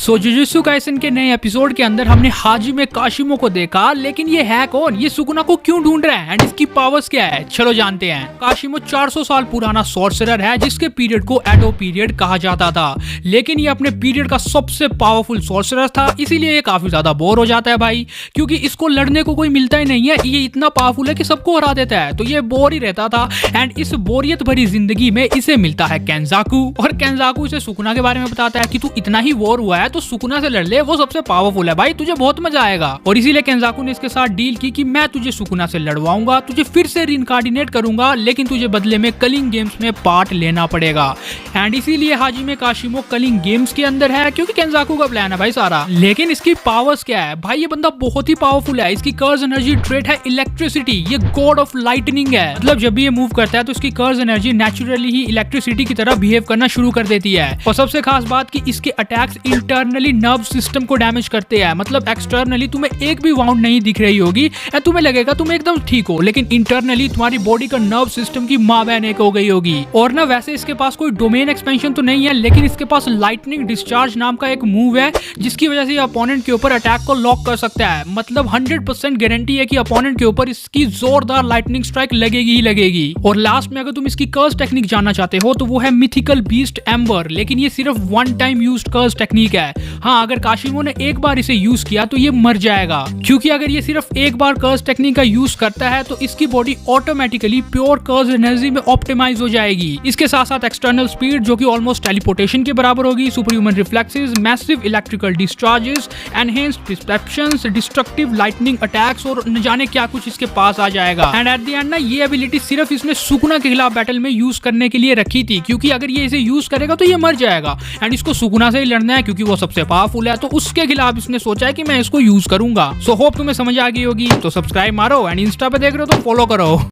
Jujutsu Kaisen के नए episode के अंदर हमने हाजिमे काशिमो को देखा, लेकिन ये है कौन, ये सुकुना को क्यों ढूंढ रहा है एंड इसकी पावर्स क्या है, चलो जानते हैं। काशिमो 400 साल पुराना सॉर्सरर है जिसके पीरियड को एडो पीरियड कहा जाता था, लेकिन ये अपने पीरियड का सबसे पावरफुल सॉर्सरर था, इसीलिए ये काफी ज्यादा बोर हो जाता है भाई, क्योंकि इसको लड़ने को कोई मिलता ही नहीं है। ये इतना पावरफुल है कि सबको हरा देता है, तो ये बोर ही रहता था। एंड इस बोरियत भरी जिंदगी में इसे मिलता है केंजाकू, और केंजाकू इसे सुकुना के बारे में बताता है कि तू इतना ही बोर हुआ है तो सुकुना से लड़ ले, वो सबसे पावरफुल है भाई, तुझे बहुत मजा आएगा। और इसीलिए केंजाकू ने इसके साथ डील की कि मैं तुझे सुकुना से लड़वाऊंगा, तुझे फिर से रीइंकार्डिनेट करूंगा, लेकिन तुझे बदले में कलिंग गेम्स में पार्ट लेना पड़ेगा। एंड इसीलिए हाजिमे काशिमो कलिंग गेम्स के अंदर है, क्योंकि केंजाकू का प्लान है भाई सारा। लेकिन इसकी पावर्स क्या है भाई, ये बंदा बहुत ही पावरफुल है। इसकी कर्ज एनर्जी ट्रेट है इलेक्ट्रिसिटी, ये गॉड ऑफ लाइटनिंग है, मतलब जब भी ये मूव करता है तो इसकी कर्ज एनर्जी नेचुरली ही इलेक्ट्रिसिटी की तरह बिहेव करना शुरू कर देती है। और सबसे खास बात कि इसके अटैक्स इंटरनली नर्व सिस्टम को डैमेज करते हैं, मतलब एक्सटर्नली तुम्हें एक भी वाउंड नहीं दिख रही होगी और तुम्हें लगेगा तुम एकदम ठीक हो, लेकिन इंटरनली तुम्हारी बॉडी का नर्व सिस्टम की माँ बहन एक हो गई होगी। और ना वैसे इसके पास कोई डोमेन एक्सपेंशन तो नहीं है, लेकिन इसके पास लाइटनिंग डिस्चार्ज नाम का एक मूव है जिसकी वजह से अपोनेंट के ऊपर अटैक को लॉक कर सकता है। मतलब 100% गारंटी है कि अपोनेंट के ऊपर इसकी जोरदार लाइटनिंग स्ट्राइक लगेगी ही लगेगी। और लास्ट में अगर तुम इसकी कर्ज टेक्निक जानना चाहते हो तो वो है मिथिकल बीस्ट एम्बर, लेकिन ये सिर्फ वन टाइम यूज्ड कर्ज टेक्निक है। हाँ, अगर काशिमो ने एक बार इसे यूज किया तो ये मर जाएगा, क्योंकि अगर ये सिर्फ एक बार कर्ज टेक्निक का यूज करता है तो इसकी बॉडी ऑटोमेटिकली प्योर कर्ज एनर्जी में ऑप्टिमाइज हो जाएगी। इसके साथ साथ एक्सटर्नल स्पीड जो कि ऑलमोस्ट टेलीपोर्टेशन के बराबर होगी, super human reflexes, massive electrical discharges, enhanced perceptions, destructive lightning attacks और न जाने क्या कुछ इसके पास आ जाएगा। एंड एट द एंड ना ये एबिलिटी सिर्फ इसने सुकुना के खिलाफ बैटल में यूज करने के लिए रखी थी, क्योंकि अगर ये इसे यूज करेगा तो ये मर जाएगा एंड इसको सुकुना से ही लड़ना है क्योंकि वो सबसे पावरफुल है, तो उसके खिलाफ इसने सोचा है कि मैं इसको यूज करूंगा। सो होप तुम्हें समझ आ गई होगी, तो सब्सक्राइब मारो एंड इंस्टा पे देख रहे हो तो फॉलो करो।